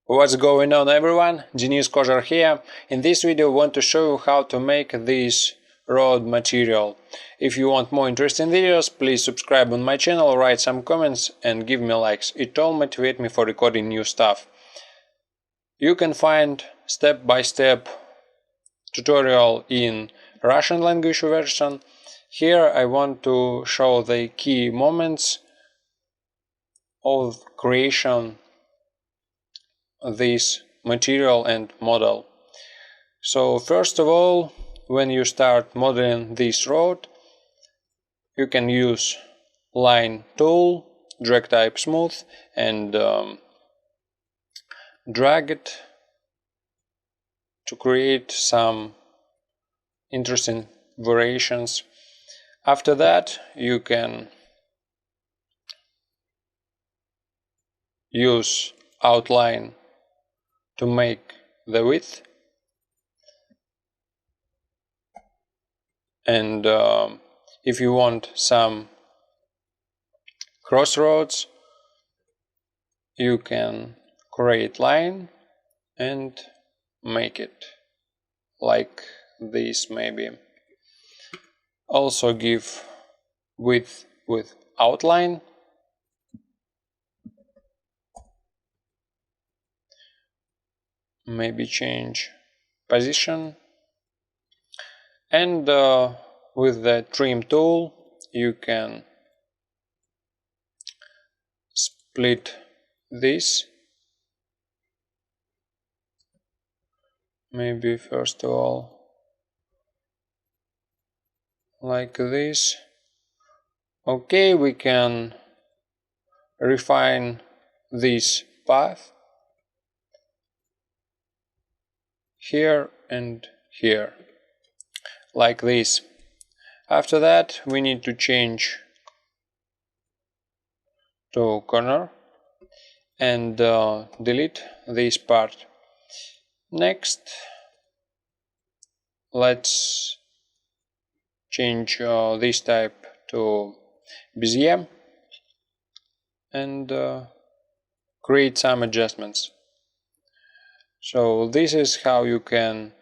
What's going on, everyone? Денис Kojar here. In this video I want to show you how to make this road material. If you want more interesting videos, please subscribe on my channel, write some comments and give me likes. It all motivates me for recording new stuff. You can find step-by-step tutorial in Russian language version. Here I want to show the key moments of creation this material and model. So first of all, when you start modeling this road, you can use line tool, drag type smooth, and drag it to create some interesting variations. After that, you can use outline to make the width, and if you want some crossroads, you can create line and make it like this, maybe. Also give width with outline. Maybe change position, and with the trim tool you can split this. Maybe first of all like this. Okay, we can refine this path here and here, like this. After that, we need to change to corner and delete this part. Next, let's change this type to Bezier and create some adjustments. So this is how you can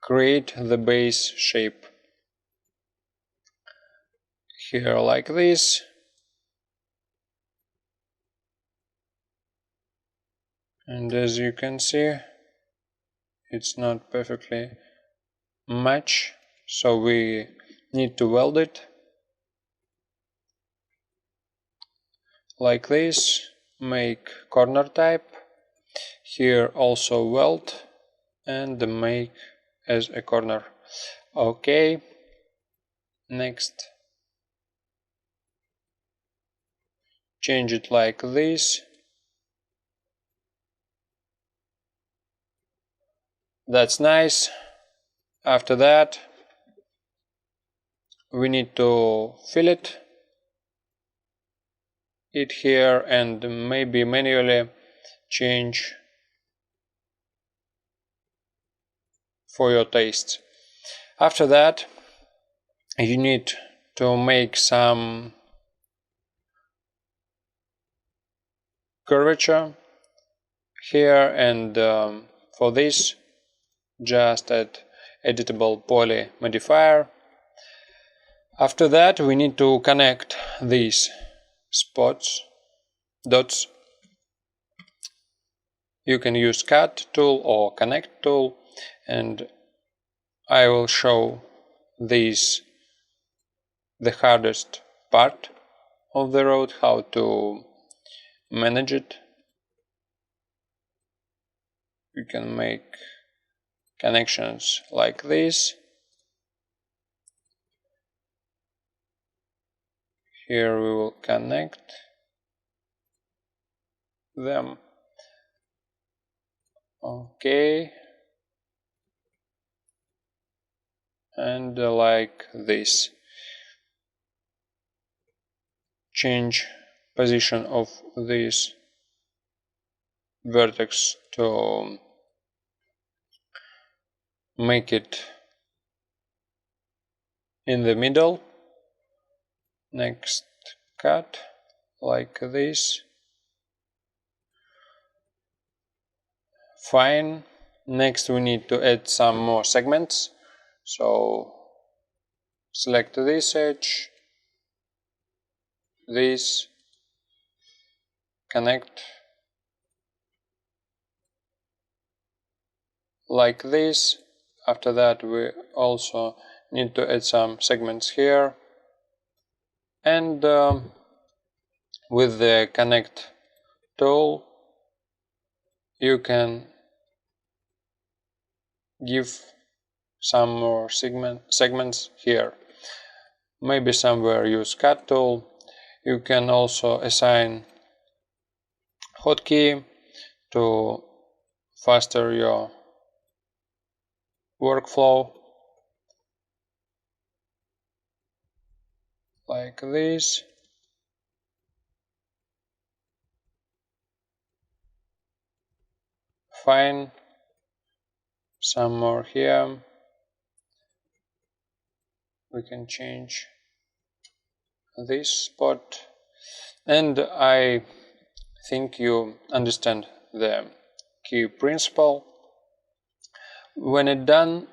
create the base shape. Here like this. And as you can see, it's not perfectly match, so we need to weld it like this. Make corner type. Here also weld and make as a corner. Okay, next change it like this. That's nice. After that, we need to fillet it here and maybe manually change for your taste. After that, you need to make some curvature here, and for this just add editable poly modifier. After that, we need to connect these dots. You can use cut tool or connect tool, and I will show this the hardest part of the road, how to manage it. You can make connections like this. Here we will connect them. Okay, and like this. Change position of this vertex to make it in the middle. Next, cut like this. Fine. Next we need to add some more segments. So select this edge, this, connect like this. After that we also need to add some segments here, and with the connect tool you can give some more segments here. Maybe somewhere use cut tool. You can also assign hotkey to faster your workflow, like this. Fine. Some more here. We can change this spot, and I think you understand the key principle. When it's done,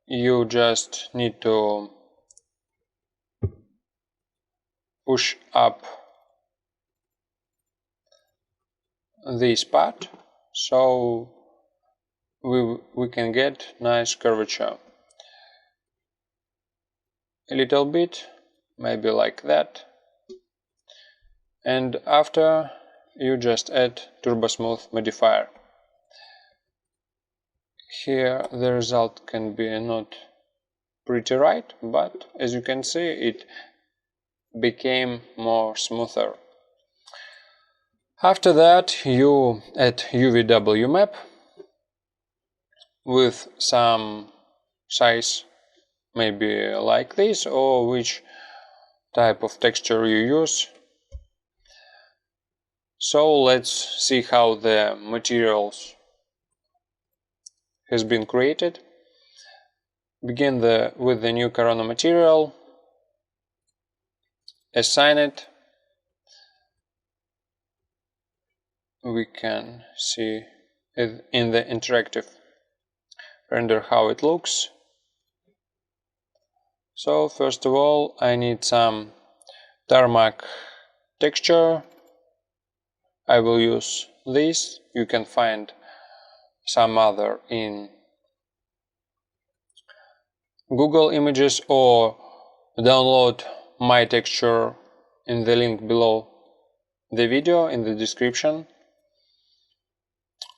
you just need to push up this part so we can get nice curvature. A little bit, maybe like that, and after you just add Turbo Smooth modifier. Here the result can be not pretty right, but as you can see it became more smoother. After that you add UVW map with some size, maybe like this, or which type of texture you use. So let's see how the materials has been created. Begin with the new Corona material, assign it. We can see it in the interactive render how it looks. So first of all I need some tarmac texture. I will use this. You can find some other in Google Images or download my texture in the link below the video in the description.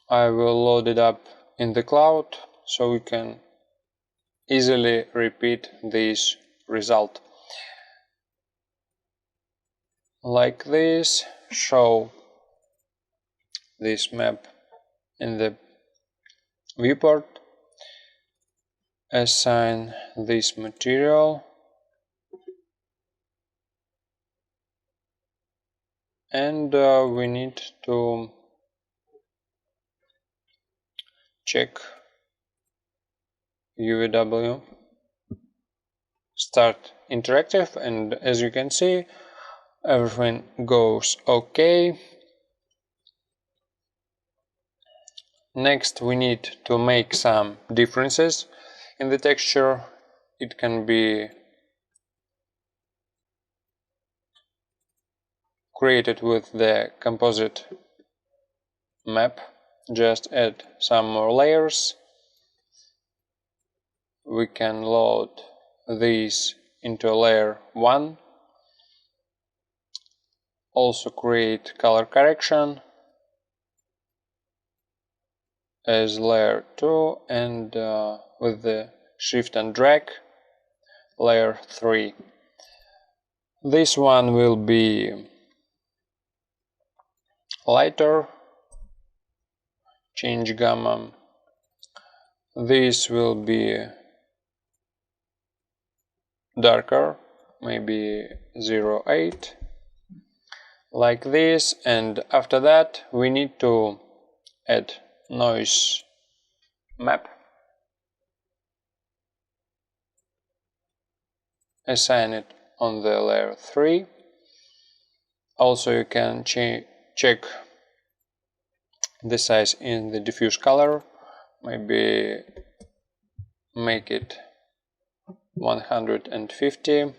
I will load it up in the cloud so we can easily repeat this result. Like this, show this map in the viewport, assign this material, and we need to check UVW, start interactive, and as you can see everything goes okay. Next we need to make some differences in the texture. It can be created with the composite map. Just add some more layers. We can load these into layer 1. Also create color correction as layer 2, and with the shift and drag layer 3. This one will be lighter, change gamma. This will be darker, maybe 0.8, like this. And after that we need to add noise map, assign it on the layer 3. Also you can check the size in the diffuse color, maybe make it 150.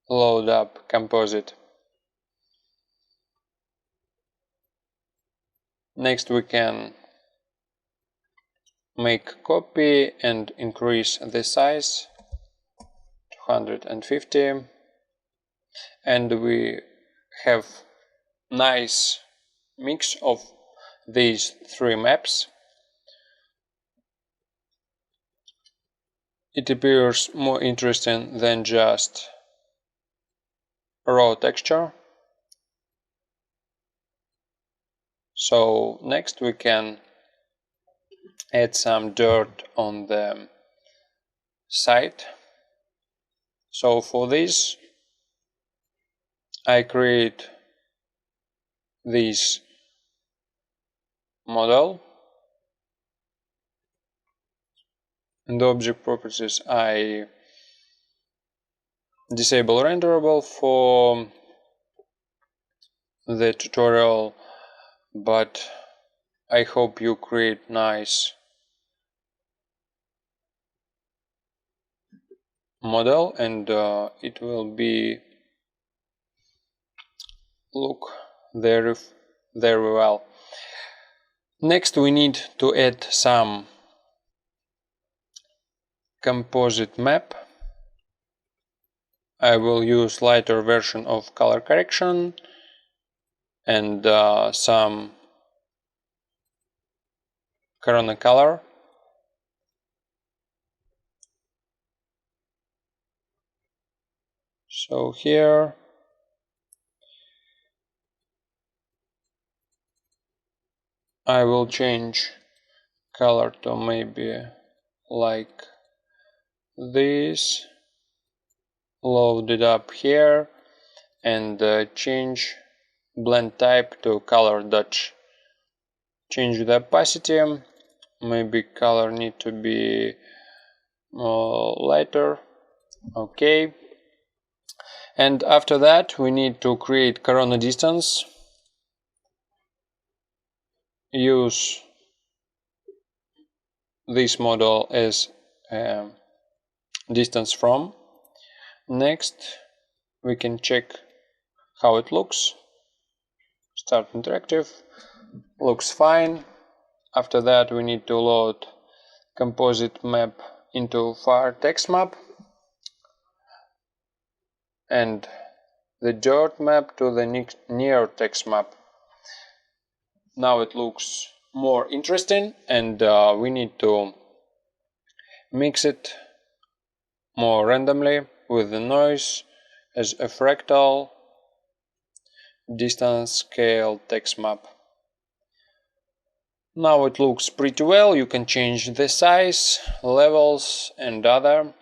Load up composite. Next we can make copy and increase the size 250, and we have nice mix of these three maps. It appears more interesting than just raw texture. So next we can add some dirt on the side. So for this I create this model. In the object properties I disable renderable for the tutorial, but I hope you create nice model and it will be look very well. Next we need to add some composite map. I will use lighter version of color correction and some corona color. So here I will change color to maybe like this, load it up here and change blend type to color dodge. Change the opacity, maybe color need to be lighter. Okay, and after that we need to create corona distance. Use this model as distance from. Next we can check how it looks. Start interactive, looks fine. After that we need to load composite map into far text map and the dirt map to the near text map. Now it looks more interesting and we need to mix it more randomly with the noise as a fractal distance scale text map. Now it looks pretty well. You can change the size, levels and other.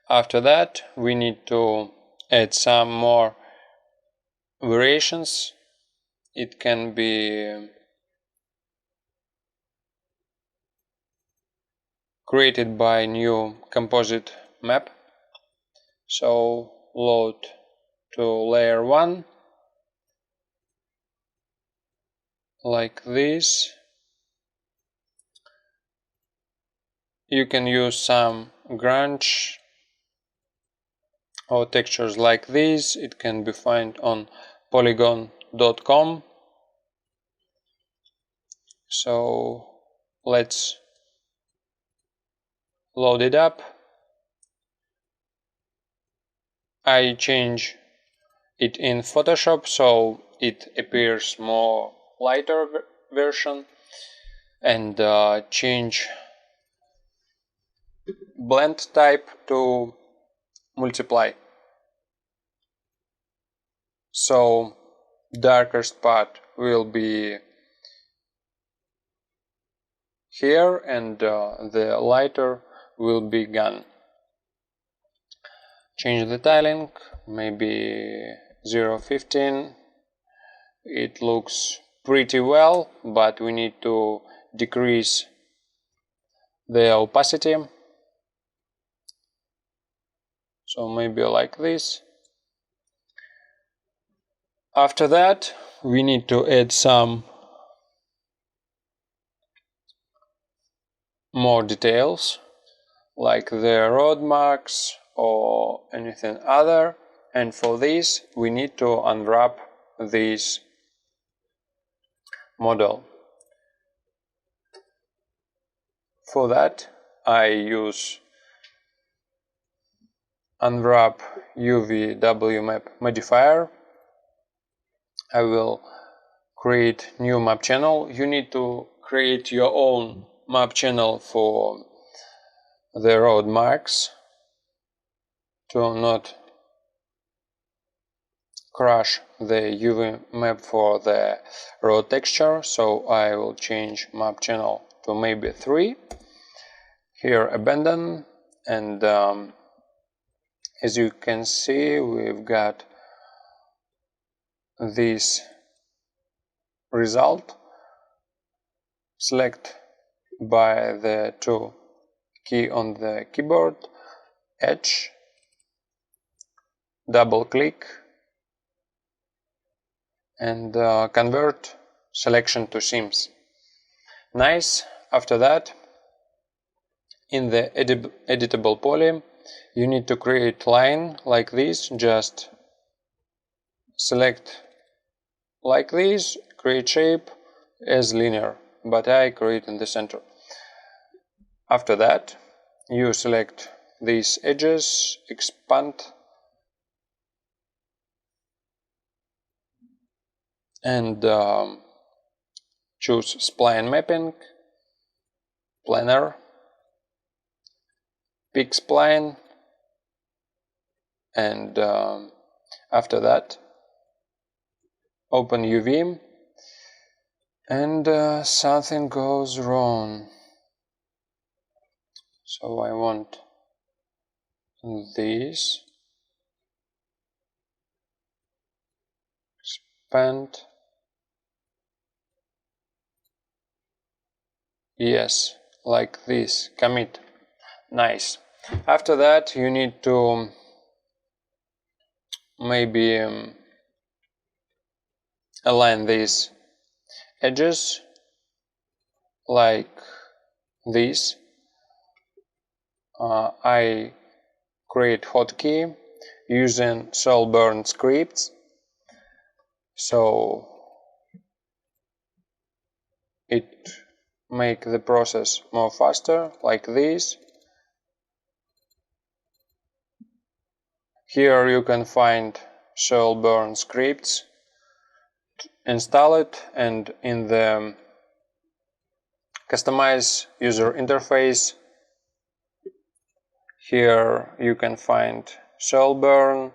After that we need to add some more variations. It can be created by new composite map. So load to layer 1 like this. You can use some grunge or textures like this. It can be found on polygon.com. So let's load it up. I change it in Photoshop so it appears more lighter version and change blend type to multiply. So darkest part will be here and the lighter will be gone. Change the tiling, maybe 0.15. It looks pretty well, but we need to decrease the opacity. So maybe like this. After that, we need to add some more details, like the road marks or anything other, and for this we need to unwrap this model. For that I use unwrap UV WMap modifier. I will create new map channel. You need to create your own map channel for the road marks to not crash the UV map for the road texture. So I will change map channel to maybe 3. Here abandon, and as you can see we've got this result. Select by the 2 key on the keyboard, Edge, double click and convert selection to seams. Nice. After that, in the editable poly you need to create line like this. Just select like this, create shape as linear, but I create in the center. After that you select these edges, expand and choose spline mapping, planar, pick spline, and after that open UV, and something goes wrong. So I want this, expand, yes, like this, commit. Nice. After that you need to maybe align these edges like this. I create hotkey using Solburn scripts, so it make the process more faster, like this. Here you can find Solburn scripts, install it, and in the customize user interface here you can find Solburn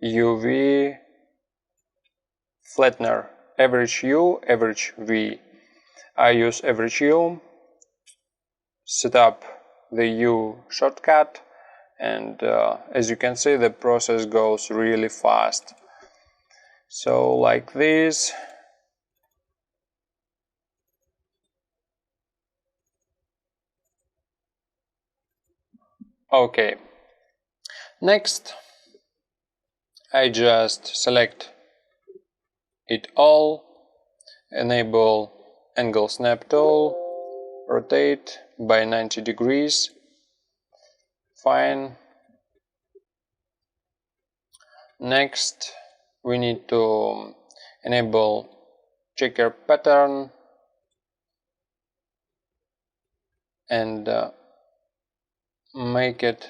UV flattener, average U, average V. I use average U, set up the U shortcut, and as you can see the process goes really fast. So like this. Okay, next I just select it all, enable angle snap tool, rotate by 90 degrees, fine. Next we need to enable checker pattern and make it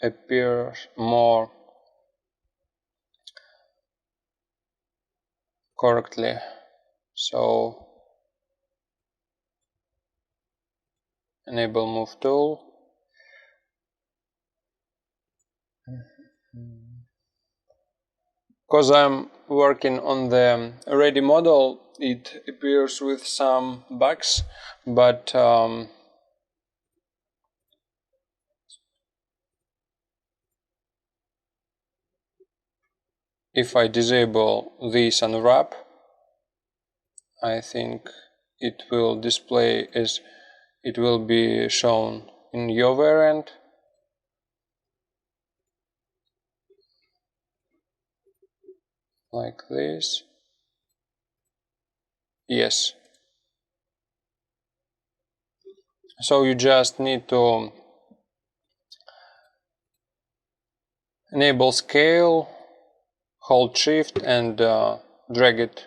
appear more correctly. So enable move tool, because I'm working on the ready model it appears with some bugs, but if I disable this unwrap, I think it will display as it will be shown in your variant. Like this. Yes. So you just need to enable scale, hold shift and drag it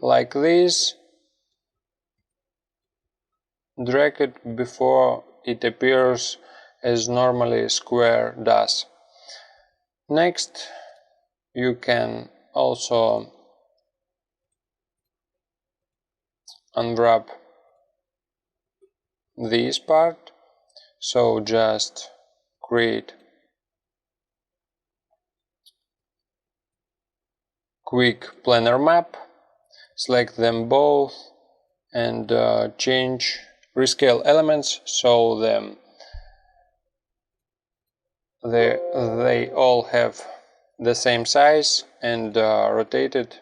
like this. Drag it before it appears as normally square does. Next, you can also unwrap this part. So just create quick planar map, select them both and rescale elements so they all have the same size and rotate it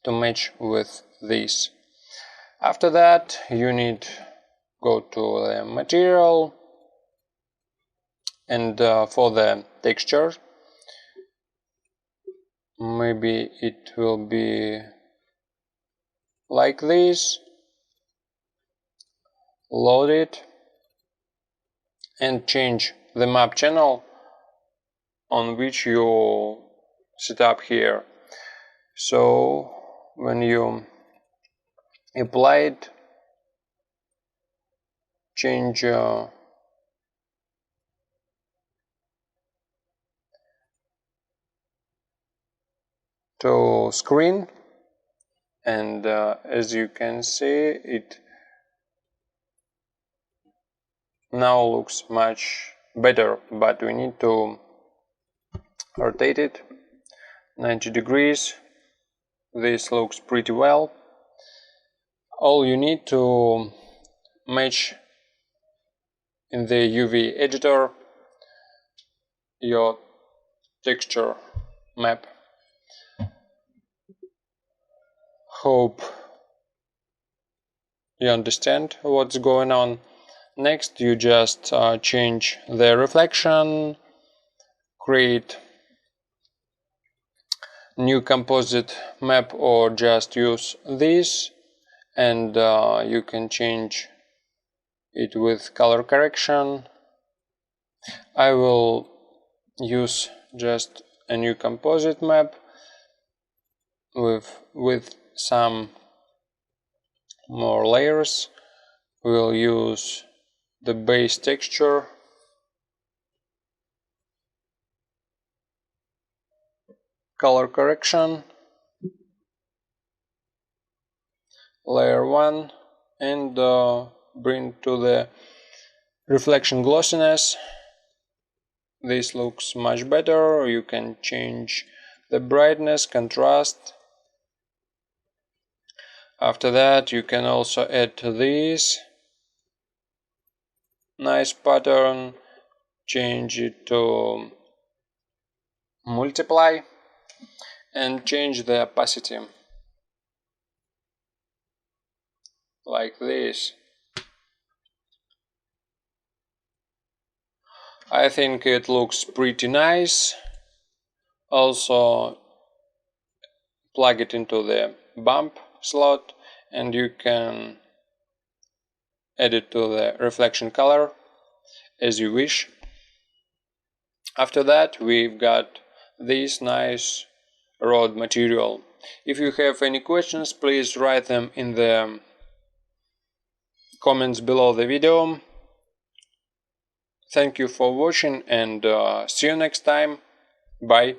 to match with this. After that you need go to the material and for the texture maybe it will be like this. Load it and change the map channel on which you set up here. So when you apply it, change to screen, and as you can see it now looks much better, but we need to rotate it 90 degrees. This looks pretty well. All you need to match in the UV editor your texture map. Hope you understand what's going on. Next you just change the reflection, create new composite map or just use this, and you can change it with color correction. I will use just a new composite map with some more layers. We'll use the base texture, color correction, layer 1, and bring to the reflection glossiness. This looks much better. You can change the brightness, contrast. After that you can also add this nice pattern, change it to multiply and change the opacity like this. I think it looks pretty nice. Also plug it into the bump slot and you can add it to the reflection color as you wish. After that we've got this nice rod material. If you have any questions, please write them in the comments below the video. Thank you for watching and see you next time. Bye.